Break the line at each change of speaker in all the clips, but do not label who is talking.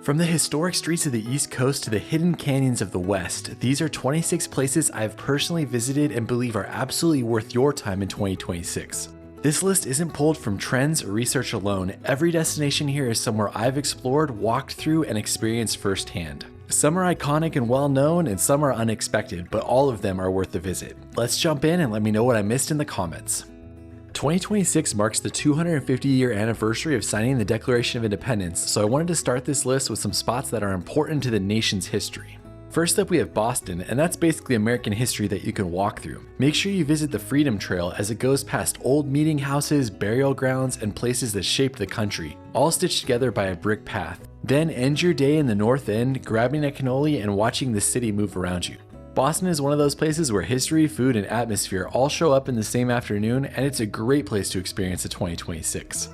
From the historic streets of the East Coast to the hidden canyons of the West, these are 26 places I've personally visited and believe are absolutely worth your time in 2026. This list isn't pulled from trends or research alone. Every destination here is somewhere I've explored, walked through, and experienced firsthand. Some are iconic and well known, and some are unexpected, but all of them are worth the visit. Let's jump in and let me know what I missed in the comments. 2026 marks the 250-year anniversary of signing the Declaration of Independence, so I wanted to start this list with some spots that are important to the nation's history. First up, we have Boston, and that's basically American history that you can walk through. Make sure you visit the Freedom Trail as it goes past old meeting houses, burial grounds, and places that shaped the country, all stitched together by a brick path. Then end your day in the North End, grabbing a cannoli and watching the city move around you. Boston is one of those places where history, food, and atmosphere all show up in the same afternoon, and it's a great place to experience the 2026.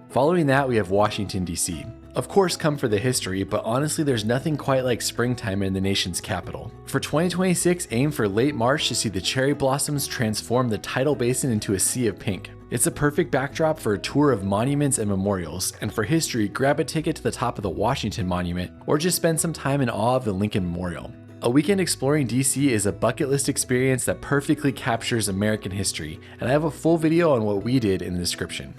Following that, we have Washington, D.C. Of course, come for the history, but honestly, there's nothing quite like springtime in the nation's capital. For 2026, aim for late March to see the cherry blossoms transform the tidal basin into a sea of pink. It's a perfect backdrop for a tour of monuments and memorials, and for history, grab a ticket to the top of the Washington Monument, or just spend some time in awe of the Lincoln Memorial. A weekend exploring DC is a bucket list experience that perfectly captures American history, and I have a full video on what we did in the description.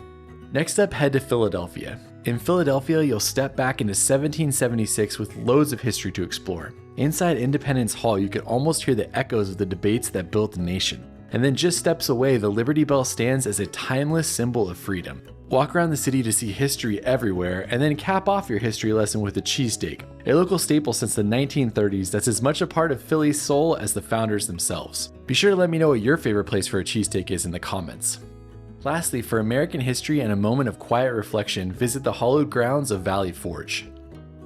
Next up, head to Philadelphia. In Philadelphia, you'll step back into 1776 with loads of history to explore. Inside Independence Hall, you can almost hear the echoes of the debates that built the nation. And then just steps away, the Liberty Bell stands as a timeless symbol of freedom. Walk around the city to see history everywhere, and then cap off your history lesson with a cheesesteak, a local staple since the 1930s that's as much a part of Philly's soul as the founders themselves. Be sure to let me know what your favorite place for a cheesesteak is in the comments. Lastly, for American history and a moment of quiet reflection, visit the hallowed grounds of Valley Forge.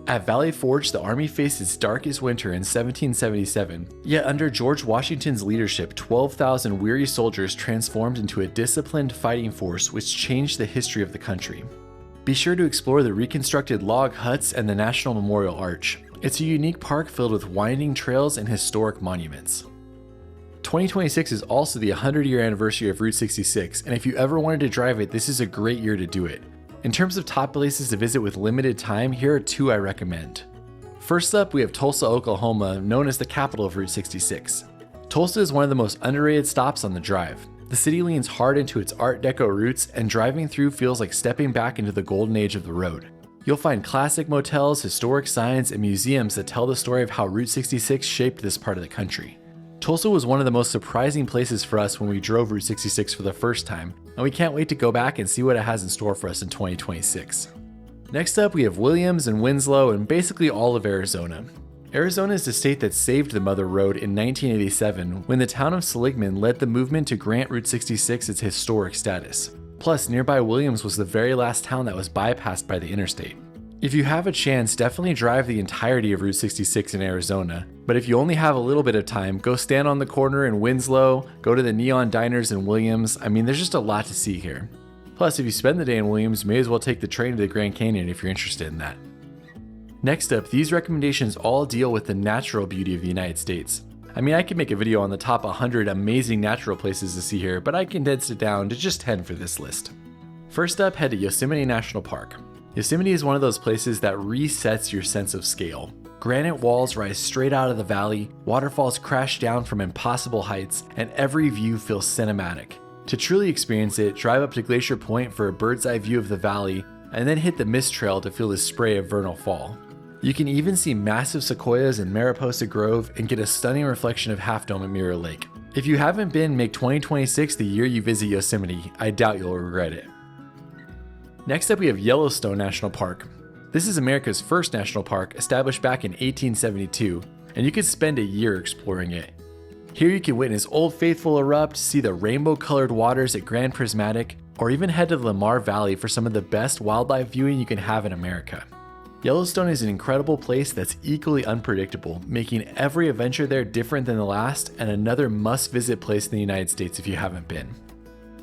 At Valley Forge, the Army faced its darkest winter in 1777, yet under George Washington's leadership, 12,000 weary soldiers transformed into a disciplined fighting force which changed the history of the country. Be sure to explore the reconstructed log huts and the National Memorial Arch. It's a unique park filled with winding trails and historic monuments. 2026 is also the 100-year anniversary of Route 66, and if you ever wanted to drive it, this is a great year to do it. In terms of top places to visit with limited time, here are two I recommend. First up, we have Tulsa, Oklahoma, known as the capital of Route 66. Tulsa is one of the most underrated stops on the drive. The city leans hard into its Art Deco roots, and driving through feels like stepping back into the golden age of the road. You'll find classic motels, historic signs, and museums that tell the story of how Route 66 shaped this part of the country. Tulsa was one of the most surprising places for us when we drove Route 66 for the first time, and we can't wait to go back and see what it has in store for us in 2026. Next up, we have Williams and Winslow and basically all of Arizona. Arizona is the state that saved the Mother Road in 1987 when the town of Seligman led the movement to grant Route 66 its historic status. Plus, nearby Williams was the very last town that was bypassed by the interstate. If you have a chance, definitely drive the entirety of Route 66 in Arizona, but if you only have a little bit of time, go stand on the corner in Winslow, go to the neon diners in Williams. I mean, there's just a lot to see here. Plus, if you spend the day in Williams, may as well take the train to the Grand Canyon if you're interested in that. Next up, these recommendations all deal with the natural beauty of the United States. I mean, I could make a video on the top 100 amazing natural places to see here, but I condensed it down to just 10 for this list. First up, head to Yosemite National Park. Yosemite is one of those places that resets your sense of scale. Granite walls rise straight out of the valley, waterfalls crash down from impossible heights, and every view feels cinematic. To truly experience it, drive up to Glacier Point for a bird's eye view of the valley, and then hit the mist trail to feel the spray of vernal fall. You can even see massive sequoias in Mariposa Grove and get a stunning reflection of Half Dome at Mirror Lake. If you haven't been, make 2026 the year you visit Yosemite. I doubt you'll regret it. Next up, we have Yellowstone National Park. This is America's first national park, established back in 1872, and you could spend a year exploring it. Here you can witness Old Faithful erupt, see the rainbow-colored waters at Grand Prismatic, or even head to the Lamar Valley for some of the best wildlife viewing you can have in America. Yellowstone is an incredible place that's equally unpredictable, making every adventure there different than the last, and another must-visit place in the United States if you haven't been.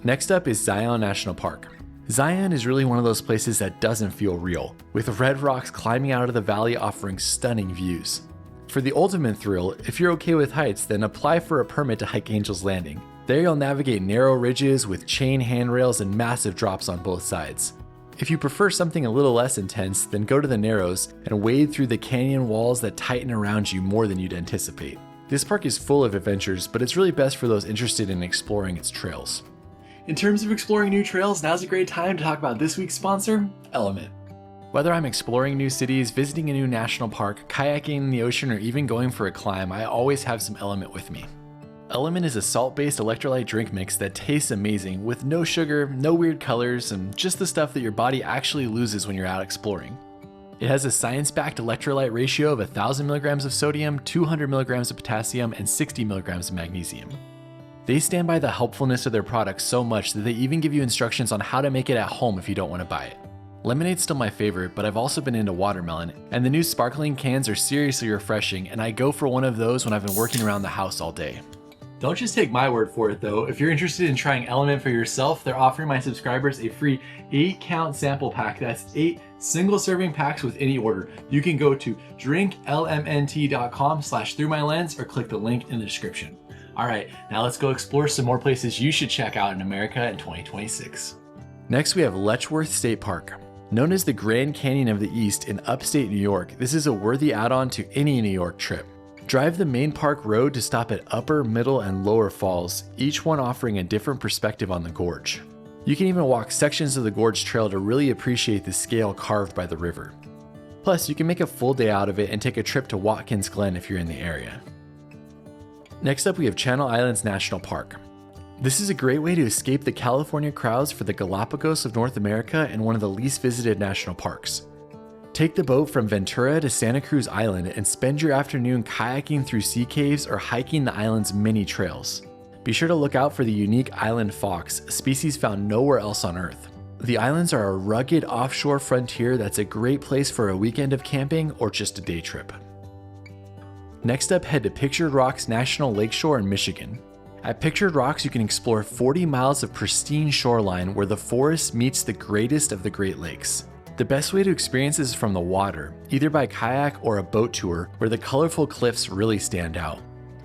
Next up is Zion National Park. Zion is really one of those places that doesn't feel real, with red rocks climbing out of the valley offering stunning views. For the ultimate thrill, if you're okay with heights, then apply for a permit to hike Angel's Landing. There you'll navigate narrow ridges with chain handrails and massive drops on both sides. If you prefer something a little less intense, then go to the Narrows and wade through the canyon walls that tighten around you more than you'd anticipate. This park is full of adventures, but it's really best for those interested in exploring its trails. In terms of exploring new trails, now's a great time to talk about this week's sponsor, LMNT. Whether I'm exploring new cities, visiting a new national park, kayaking in the ocean, or even going for a climb, I always have some LMNT with me. LMNT is a salt-based electrolyte drink mix that tastes amazing with no sugar, no weird colors, and just the stuff that your body actually loses when you're out exploring. It has a science-backed electrolyte ratio of 1,000 milligrams of sodium, 200 milligrams of potassium, and 60 milligrams of magnesium. They stand by the helpfulness of their products so much that they even give you instructions on how to make it at home if you don't want to buy it. Lemonade's still my favorite, but I've also been into watermelon, and the new sparkling cans are seriously refreshing, and I go for one of those when I've been working around the house all day. Don't just take my word for it though. If you're interested in trying LMNT for yourself, they're offering my subscribers a free 8-count sample pack. That's 8 single serving packs with any order. You can go to drinklmnt.com/throughmylens or click the link in the description. All right, now let's go explore some more places you should check out in America in 2026. Next, we have Letchworth State Park. Known as the Grand Canyon of the East in upstate New York, this is a worthy add-on to any New York trip. Drive the main park road to stop at Upper, Middle, and Lower Falls, each one offering a different perspective on the gorge. You can even walk sections of the gorge trail to really appreciate the scale carved by the river. Plus, you can make a full day out of it and take a trip to Watkins Glen if you're in the area. Next up, we have Channel Islands National Park. This is a great way to escape the California crowds for the Galapagos of North America and one of the least visited national parks. Take the boat from Ventura to Santa Cruz Island and spend your afternoon kayaking through sea caves or hiking the island's many trails. Be sure to look out for the unique island fox, a species found nowhere else on Earth. The islands are a rugged offshore frontier that's a great place for a weekend of camping or just a day trip. Next up, head to Pictured Rocks National Lakeshore in Michigan. At Pictured Rocks, you can explore 40 miles of pristine shoreline where the forest meets the greatest of the Great Lakes. The best way to experience this is from the water, either by kayak or a boat tour where the colorful cliffs really stand out.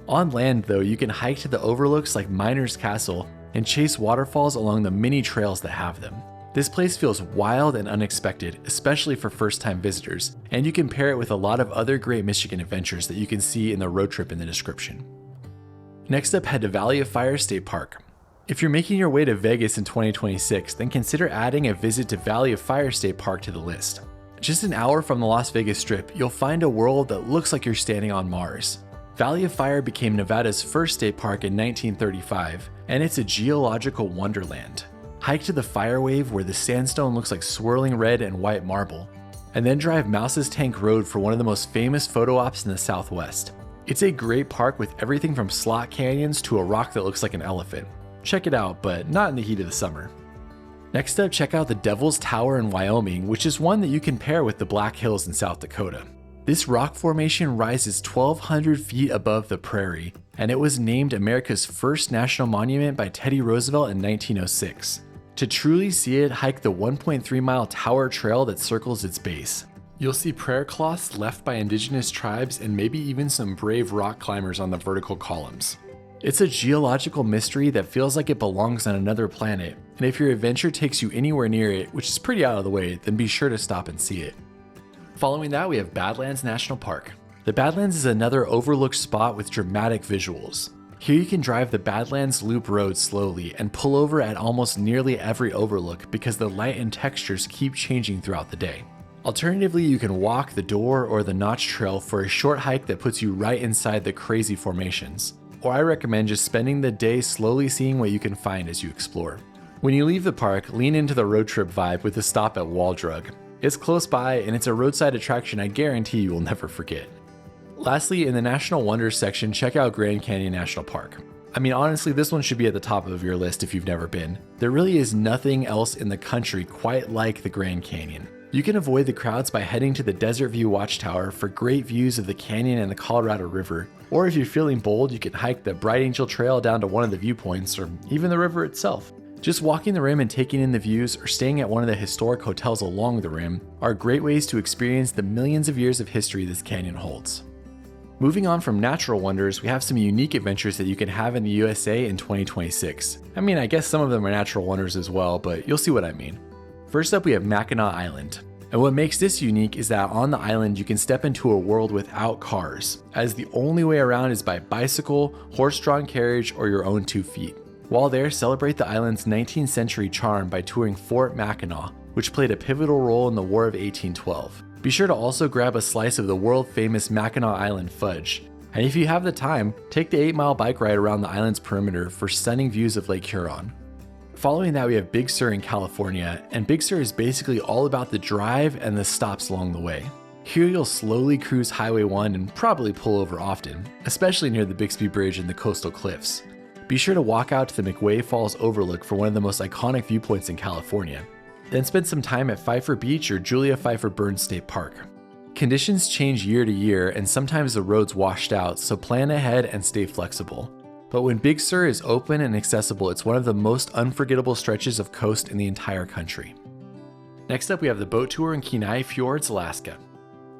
On land though, you can hike to the overlooks like Miner's Castle and chase waterfalls along the many trails that have them. This place feels wild and unexpected, especially for first-time visitors, and you can pair it with a lot of other great Michigan adventures that you can see in the road trip in the description. Next up, head to Valley of Fire State Park. If you're making your way to Vegas in 2026, then consider adding a visit to Valley of Fire State Park to the list. Just an hour from the Las Vegas Strip, you'll find a world that looks like you're standing on Mars. Valley of Fire became Nevada's first state park in 1935, and it's a geological wonderland. Hike to the Fire Wave where the sandstone looks like swirling red and white marble, and then drive Mouse's Tank Road for one of the most famous photo ops in the Southwest. It's a great park with everything from slot canyons to a rock that looks like an elephant. Check it out, but not in the heat of the summer. Next up, check out the Devil's Tower in Wyoming, which is one that you can pair with the Black Hills in South Dakota. This rock formation rises 1,200 feet above the prairie, and it was named America's first national monument by Teddy Roosevelt in 1906. To truly see it, hike the 1.3-mile Tower Trail that circles its base. You'll see prayer cloths left by indigenous tribes and maybe even some brave rock climbers on the vertical columns. It's a geological mystery that feels like it belongs on another planet, and if your adventure takes you anywhere near it, which is pretty out of the way, then be sure to stop and see it. Following that, we have Badlands National Park. The Badlands is another overlooked spot with dramatic visuals. Here you can drive the Badlands Loop Road slowly and pull over at almost nearly every overlook because the light and textures keep changing throughout the day. Alternatively, you can walk the Door or the Notch Trail for a short hike that puts you right inside the crazy formations. Or I recommend just spending the day slowly seeing what you can find as you explore. When you leave the park, lean into the road trip vibe with a stop at Wall Drug. It's close by and it's a roadside attraction I guarantee you will never forget. Lastly, in the National Wonders section, check out Grand Canyon National Park. I mean, honestly, this one should be at the top of your list if you've never been. There really is nothing else in the country quite like the Grand Canyon. You can avoid the crowds by heading to the Desert View Watchtower for great views of the canyon and the Colorado River. Or if you're feeling bold, you can hike the Bright Angel Trail down to one of the viewpoints or even the river itself. Just walking the rim and taking in the views or staying at one of the historic hotels along the rim are great ways to experience the millions of years of history this canyon holds. Moving on from natural wonders, we have some unique adventures that you can have in the USA in 2026. I mean, I guess some of them are natural wonders as well, but you'll see what I mean. First up, we have Mackinac Island. And what makes this unique is that on the island you can step into a world without cars, as the only way around is by bicycle, horse-drawn carriage, or your own 2 feet. While there, celebrate the island's 19th century charm by touring Fort Mackinac, which played a pivotal role in the War of 1812. Be sure to also grab a slice of the world-famous Mackinac Island fudge. And if you have the time, take the 8-mile bike ride around the island's perimeter for stunning views of Lake Huron. Following that, we have Big Sur in California, and Big Sur is basically all about the drive and the stops along the way. Here you'll slowly cruise Highway 1 and probably pull over often, especially near the Bixby Bridge and the coastal cliffs. Be sure to walk out to the McWay Falls overlook for one of the most iconic viewpoints in California. Then spend some time at Pfeiffer Beach or Julia Pfeiffer Burns State Park. Conditions change year to year and sometimes the road's washed out, so plan ahead and stay flexible. But when Big Sur is open and accessible, it's one of the most unforgettable stretches of coast in the entire country. Next up, we have the boat tour in Kenai Fjords, Alaska.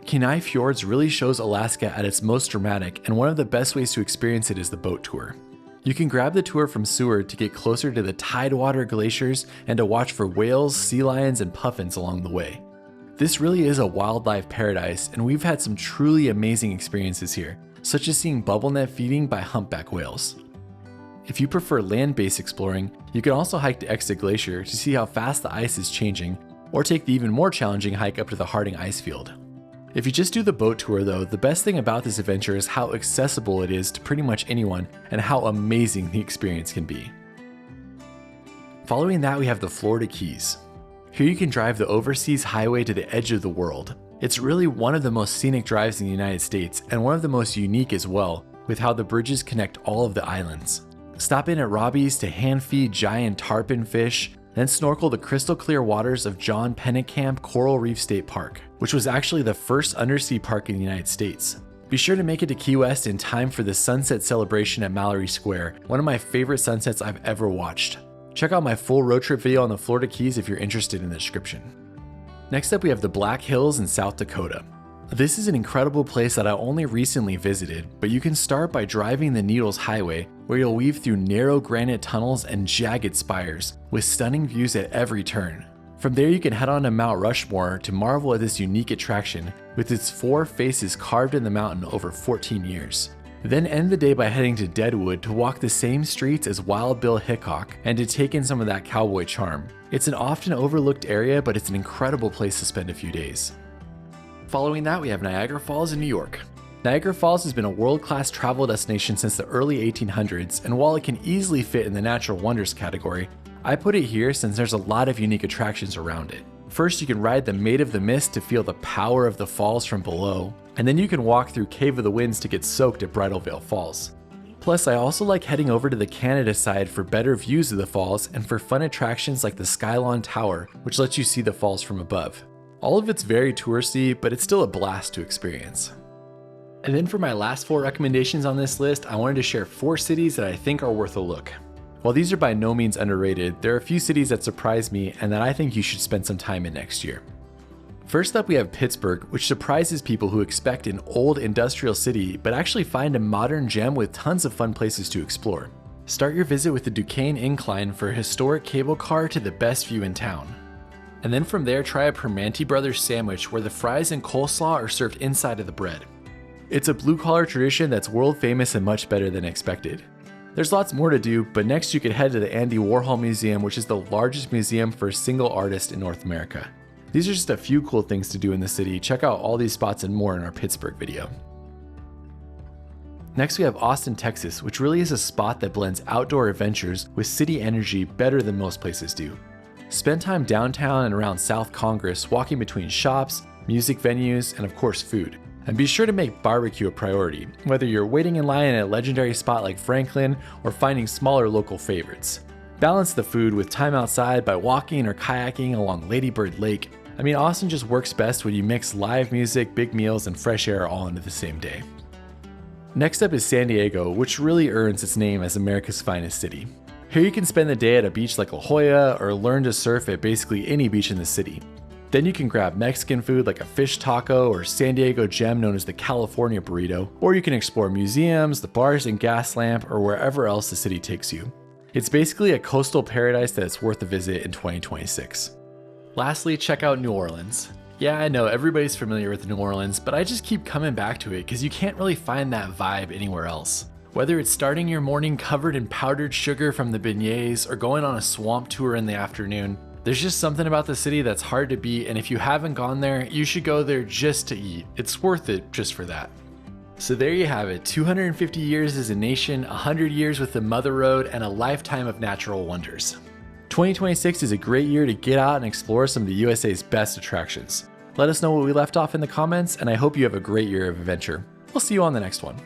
Kenai Fjords really shows Alaska at its most dramatic, and one of the best ways to experience it is the boat tour. You can grab the tour from Seward to get closer to the Tidewater glaciers and to watch for whales, sea lions, and puffins along the way. This really is a wildlife paradise, and we've had some truly amazing experiences here, such as seeing bubblenet feeding by humpback whales. If you prefer land-based exploring, you can also hike to Exit Glacier to see how fast the ice is changing, or take the even more challenging hike up to the Harding ice field. If you just do the boat tour though, the best thing about this adventure is how accessible it is to pretty much anyone and how amazing the experience can be. Following that, we have the Florida Keys. Here you can drive the overseas highway to the edge of the world. It's really one of the most scenic drives in the United States and one of the most unique as well, with how the bridges connect all of the islands. Stop in at Robbie's to hand feed giant tarpon fish, then snorkel the crystal clear waters of John Pennekamp Coral Reef State Park, which was actually the first undersea park in the United States. Be sure to make it to Key West in time for the sunset celebration at Mallory Square, one of my favorite sunsets I've ever watched. Check out my full road trip video on the Florida Keys if you're interested in the description. Next up, we have the Black Hills in South Dakota. This is an incredible place that I only recently visited, but you can start by driving the Needles Highway, where you'll weave through narrow granite tunnels and jagged spires, with stunning views at every turn. From there you can head on to Mount Rushmore to marvel at this unique attraction, with its 4 faces carved in the mountain over 14 years. Then end the day by heading to Deadwood to walk the same streets as Wild Bill Hickok and to take in some of that cowboy charm. It's an often overlooked area, but it's an incredible place to spend a few days. Following that, we have Niagara Falls in New York. Niagara Falls has been a world-class travel destination since the early 1800s, and while it can easily fit in the natural wonders category, I put it here since there's a lot of unique attractions around it. First, you can ride the Maid of the Mist to feel the power of the falls from below, and then you can walk through Cave of the Winds to get soaked at Bridal Veil Falls. Plus, I also like heading over to the Canada side for better views of the falls and for fun attractions like the Skylon Tower, which lets you see the falls from above. All of it's very touristy, but it's still a blast to experience. And then for my last 4 recommendations on this list, I wanted to share 4 cities that I think are worth a look. While these are by no means underrated, there are a few cities that surprised me and that I think you should spend some time in next year. First up, we have Pittsburgh, which surprises people who expect an old industrial city, but actually find a modern gem with tons of fun places to explore. Start your visit with the Duquesne Incline for a historic cable car to the best view in town. And then from there, try a Permanente Brothers sandwich where the fries and coleslaw are served inside of the bread. It's a blue-collar tradition that's world famous and much better than expected. There's lots more to do, but next you could head to the Andy Warhol Museum, which is the largest museum for a single artist in North America. These are just a few cool things to do in the city. Check out all these spots and more in our Pittsburgh video. Next we have Austin, Texas, which really is a spot that blends outdoor adventures with city energy better than most places do. Spend time downtown and around South Congress walking between shops, music venues, and of course food. And be sure to make barbecue a priority, whether you're waiting in line at a legendary spot like Franklin or finding smaller local favorites. Balance the food with time outside by walking or kayaking along Lady Bird Lake. I mean, Austin just works best when you mix live music, big meals, and fresh air all into the same day. Next up is San Diego, which really earns its name as America's finest city. Here you can spend the day at a beach like La Jolla or learn to surf at basically any beach in the city. Then you can grab Mexican food like a fish taco or San Diego gem known as the California burrito, or you can explore museums, the bars and gas lamp, or wherever else the city takes you. It's basically a coastal paradise that is worth a visit in 2026. Lastly, check out New Orleans. Yeah, I know everybody's familiar with New Orleans, but I just keep coming back to it because you can't really find that vibe anywhere else. Whether it's starting your morning covered in powdered sugar from the beignets or going on a swamp tour in the afternoon, there's just something about the city that's hard to beat, and if you haven't gone there, you should go there just to eat. It's worth it just for that. So there you have it, 250 years as a nation, 100 years with the Mother Road, and a lifetime of natural wonders. 2026 is a great year to get out and explore some of the USA's best attractions. Let us know what we left off in the comments, and I hope you have a great year of adventure. We'll see you on the next one.